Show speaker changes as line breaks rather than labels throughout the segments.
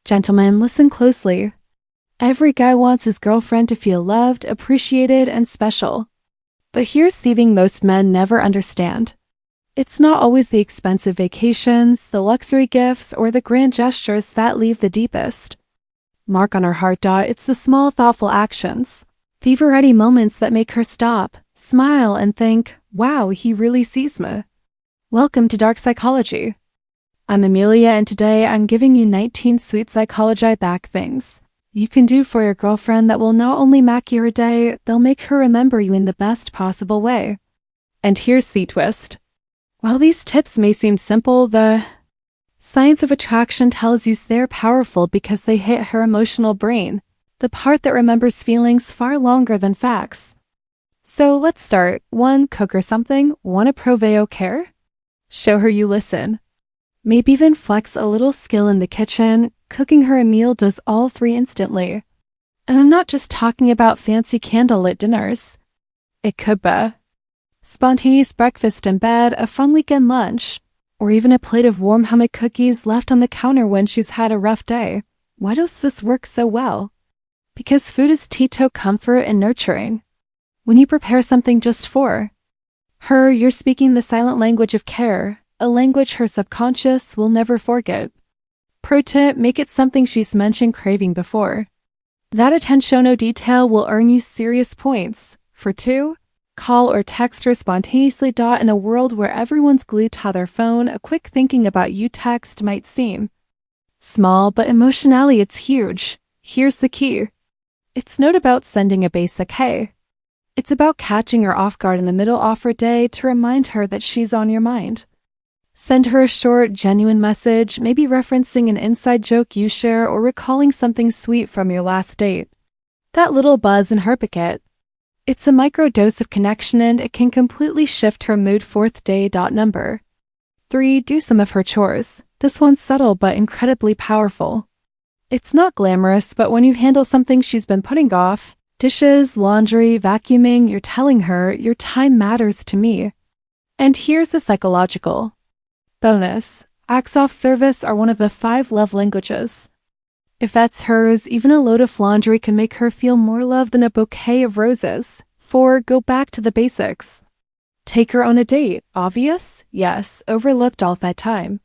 Gentlemen, listen closely. Every guy wants his girlfriend to feel loved, appreciated, and special. But here's the thing most men never understand. It's not always the expensive vacations, the luxury gifts, or the grand gestures that leave the deepest mark on her heart. It's the small, thoughtful actions, the variety moments that make her stop, smile, and think, wow, he really sees me. Welcome to Dark Psychology. I'm Amelia, and today I'm giving you 19 sweet psychology back things you can do for your girlfriend that will not only make your day, they'll make her remember you in the best possible way. And here's the twist. While these tips may seem simple, the science of attraction tells you they're powerful because they hit her emotional brain, the part that remembers feelings far longer than facts. So let's start. 1. Cook her something. Wanna prove au care? Show her you listen. Maybe even flex a little skill in the kitchen. Cooking her a meal does all three instantly. And I'm not just talking about fancy candlelit dinners. It could be spontaneous breakfast in bed, a fun weekend lunch, or even a plate of warm hummus cookies left on the counter when she's had a rough day. Why does this work so well? Because food is teto comfort and nurturing. When you prepare something just for her, you're speaking the silent language of care, a language her subconscious will never forget. Pro tip, make it something she's mentioned craving before. That attentional detail will earn you serious points. For 2, call or text her spontaneously. In a world where everyone's glued to their phone, a quick thinking about you text might seem small, but emotionally it's huge. Here's the key. It's not about sending a basic hey. It's about catching her off guard in the middle of her day to remind her that she's on your mind. Send her a short, genuine message, maybe referencing an inside joke you share or recalling something sweet from your last date. That little buzz in her pocket. It's a micro dose of connection and it can completely shift her mood. 4th day. Number 3. Do some of her chores. This one's subtle but incredibly powerful. It's not glamorous, but when you handle something she's been putting off, dishes, laundry, vacuuming, you're telling her, your time matters to me. And here's the psychological bonus. Acts of service are one of the 5 love languages. If that's hers, even a load of laundry can make her feel more love than a bouquet of roses. 4. Go back to the basics. Take her on a date. Obvious? Yes, overlooked all that time.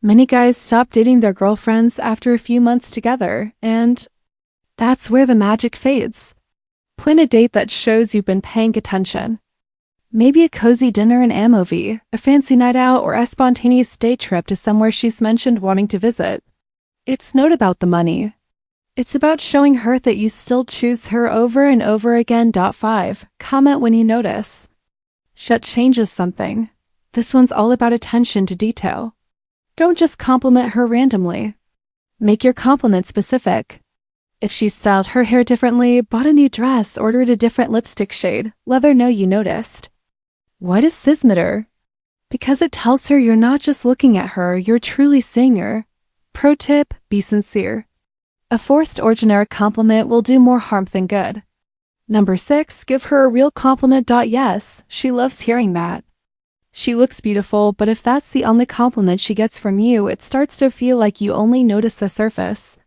Many guys stop dating their girlfriends after a few months together, and that's where the magic fades. Plan a date that shows you've been paying attention. Maybe a cozy dinner in a movie, a fancy night out, or a spontaneous day trip to somewhere she's mentioned wanting to visit. It's not about the money. It's about showing her that you still choose her over and over again. 5. Comment when you notice shit changes something. This one's all about attention to detail. Don't just compliment her randomly. Make your compliment specific. If she styled her hair differently, bought a new dress, ordered a different lipstick shade, let her know you noticed. Why does this matter? Because it tells her you're not just looking at her, you're truly seeing her. Pro tip, be sincere. A forced or generic compliment will do more harm than good. Number 6, give her a real compliment. Yes, she loves hearing that. She looks beautiful, but if that's the only compliment she gets from you, it starts to feel like you only notice the surface.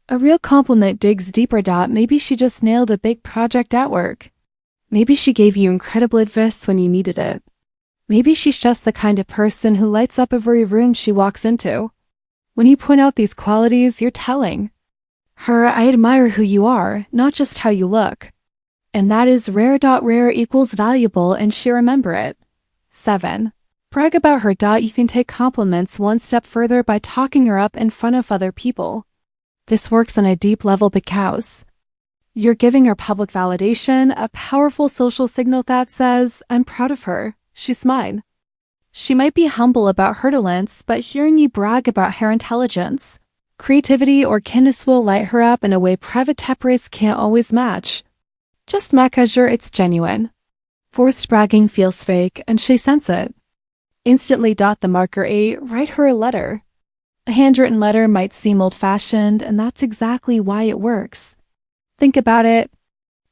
A real compliment digs deeper. Maybe she just nailed a big project at work. Maybe she gave you incredible advice when you needed it. Maybe she's just the kind of person who lights up every room she walks into. When you point out these qualities, you're telling her, I admire who you are, not just how you look. And that is rare. Rare equals valuable, and she'll remember it. 7. Brag about her. You can take compliments one step further by talking her up in front of other people. This works on a deep level because you're giving her public validation, a powerful social signal that says, I'm proud of her, she's mine. She might be humble about her talents, but hearing you brag about her intelligence, creativity, or kindness will light her up in a way private tapres can't always match. Just make sure it's genuine. Forced bragging feels fake, and she sense it. Instantly. The marker 8, write her a letter. A handwritten letter might seem old-fashioned, and that's exactly why it works. Think about it.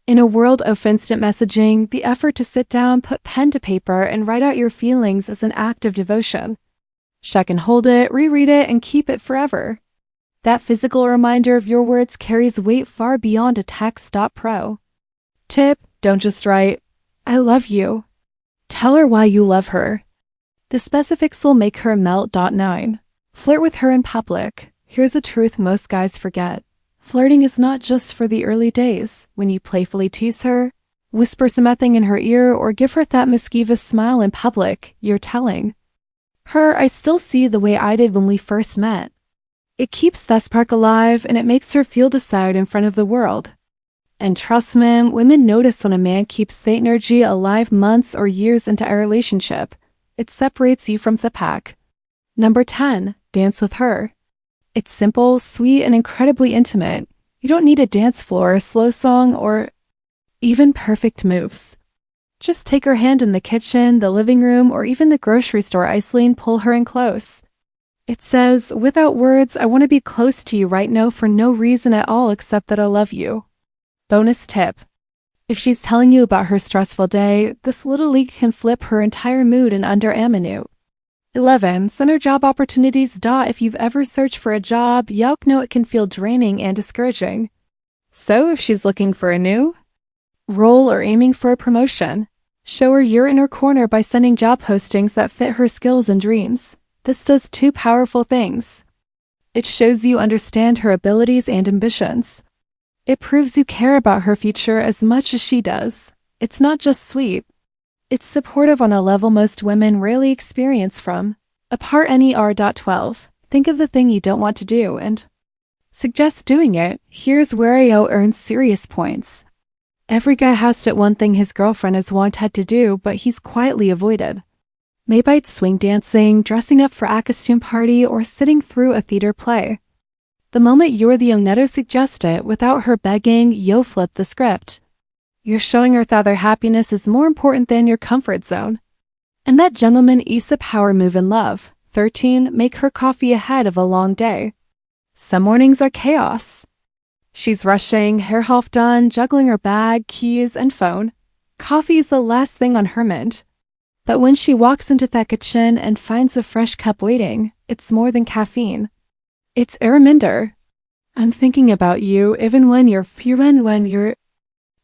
In a world of instant messaging, the effort to sit down, put pen to paper, and write out your feelings is an act of devotion. Check and hold it, reread it, and keep it forever. That physical reminder of your words carries weight far beyond a text.pro. Tip: don't just write, "I love you." Tell her why you love her. The specifics will make her melt. 9. Flirt with her in public. Here's a truth most guys forget. Flirting is not just for the early days, when you playfully tease her, whisper something in her ear, or give her that mischievous smile in public. You're telling her, "I still see you the way I did when we first met." It keeps that spark alive, and it makes her feel desired in front of the world. And trust me, women notice when a man keeps that energy alive months or years into a relationship. It separates you from the pack. Number 10. Dance with her. It's simple, sweet, and incredibly intimate. You don't need a dance floor, a slow song, or even perfect moves. Just take her hand in the kitchen, the living room, or even the grocery store aisle and pull her in close. It says, without words, "I want to be close to you right now for no reason at all except that I love you." Bonus tip: if she's telling you about her stressful day, this little leak can flip her entire mood in under a minute. 11. Send her job opportunities. If you've ever searched for a job, you know it can feel draining and discouraging. So if she's looking for a new role or aiming for a promotion, show her you're in her corner by sending job postings that fit her skills and dreams. This does two powerful things. It shows you understand her abilities and ambitions. It proves you care about her future as much as she does. It's not just sweet. It's supportive on a level most women rarely experience from a part. NER. 12. Think of the thing you don't want to do and suggest doing it. Here's where AO earns serious points. Every guy has that one thing his girlfriend has wanted to do, but he's quietly avoided. Maybe it's swing dancing, dressing up for a costume party, or sitting through a theater play. The moment you're the netter suggest it without her begging, you flip the script. You're showing her that their happiness is more important than your comfort zone. And that gentleman is a power move in love. 13. Make her coffee ahead of a long day. Some mornings are chaos. She's rushing, hair half done, juggling her bag, keys, and phone. Coffee is the last thing on her mind. But when she walks into that kitchen and finds a fresh cup waiting, it's more than caffeine. It's a reminder. I'm thinking about you even when you're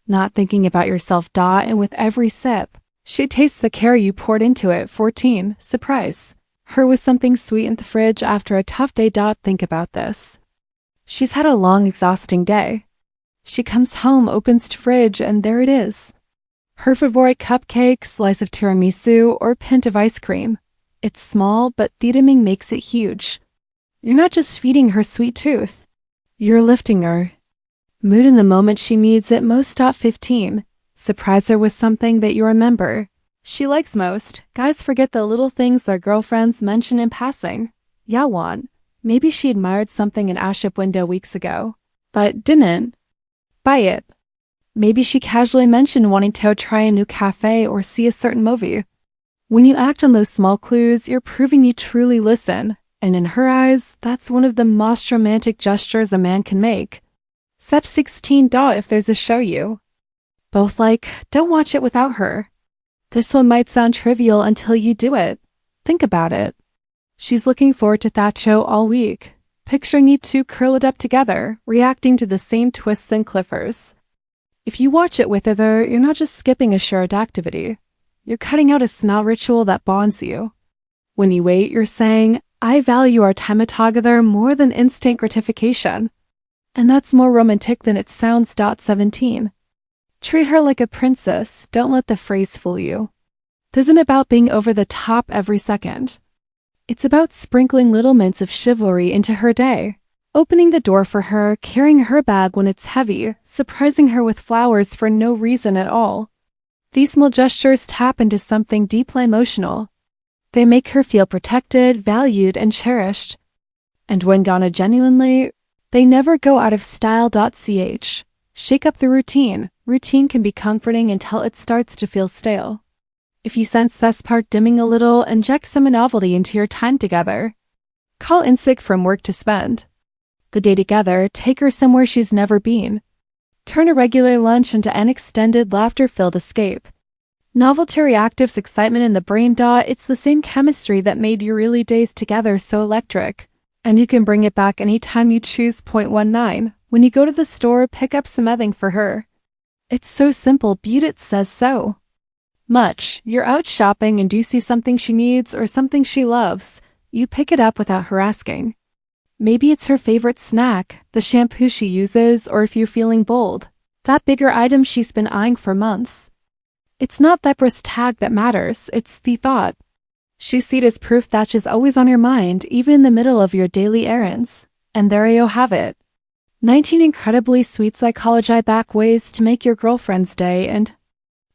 not thinking about yourself. And with every sip, she tastes the care you poured into it. 14. Surprise her with something sweet in the fridge after a tough day. Think about this. She's had a long, exhausting day. She comes home, opens the fridge, and there it is. Her favorite cupcake, slice of tiramisu, or pint of ice cream. It's small, but theming makes it huge. You're not just feeding her sweet tooth. You're lifting her mood in the moment she needs it most. 15. Surprise her with something that you remember she likes most. Guys forget the little things their girlfriends mention in passing. Maybe she admired something in a shop window weeks ago, but didn't buy it. Maybe she casually mentioned wanting to try a new cafe or see a certain movie. When you act on those small clues, you're proving you truly listen, and in her eyes, that's one of the most romantic gestures a man can make. Step 16. If there's a show you both like, don't watch it without her. This one might sound trivial until you do it. Think about it. She's looking forward to that show all week, picturing you two curled up together, reacting to the same twists and cliffers. If you watch it with her, you're not just skipping a shared activity. You're cutting out a small ritual that bonds you. When you wait, you're saying, I value our time together more than instant gratification. And that's more romantic than it sounds. 17. Treat her like a princess. Don't let the phrase fool you. This isn't about being over the top every second. It's about sprinkling little mints of chivalry into her day. Opening the door for her, carrying her bag when it's heavy, surprising her with flowers for no reason at all. These small gestures tap into something deeply emotional. They make her feel protected, valued, and cherished. And when done genuinely, they never go out of style. Shake up the routine. Routine can be comforting until it starts to feel stale. If you sense that spark dimming a little, inject some novelty into your time together. Call in sick from work to spend the day together. Take her somewhere she's never been. Turn a regular lunch into an extended, laughter-filled escape. Novelty reactives excitement in the brain. It's the same chemistry that made your early days together so electric. And you can bring it back anytime you choose. Point 19. When you go to the store, pick up some ebbing for her. It's so simple, Beautit says so. Much. You're out shopping and do see something she needs or something she loves. You pick it up without her asking. Maybe it's her favorite snack, the shampoo she uses, or if you're feeling bold, that bigger item she's been eyeing for months. It's not that price tag that matters, it's the thought. She sees it as proof that she's always on your mind, even in the middle of your daily errands. And there you have it. 19 incredibly sweet psychology back ways to make your girlfriend's day and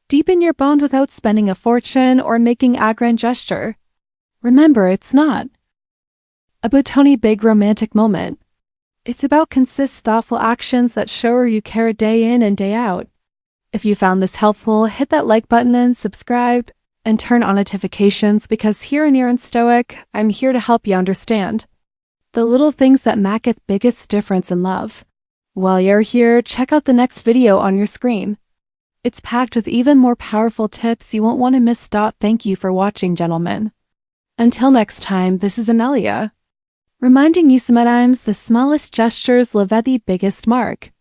deepen your bond without spending a fortune or making a grand gesture. Remember, it's not about any big romantic moment. It's about consistent, thoughtful actions that show her you care day in and day out. If you found this helpful, hit that like button and subscribe, and turn on notifications because here in Erin Stoic, I'm here to help you understand the little things that make the biggest difference in love. While you're here, check out the next video on your screen. It's packed with even more powerful tips you won't want to miss. Thank you for watching, gentlemen. Until next time, this is Amelia, reminding you sometimes the smallest gestures leave the biggest mark.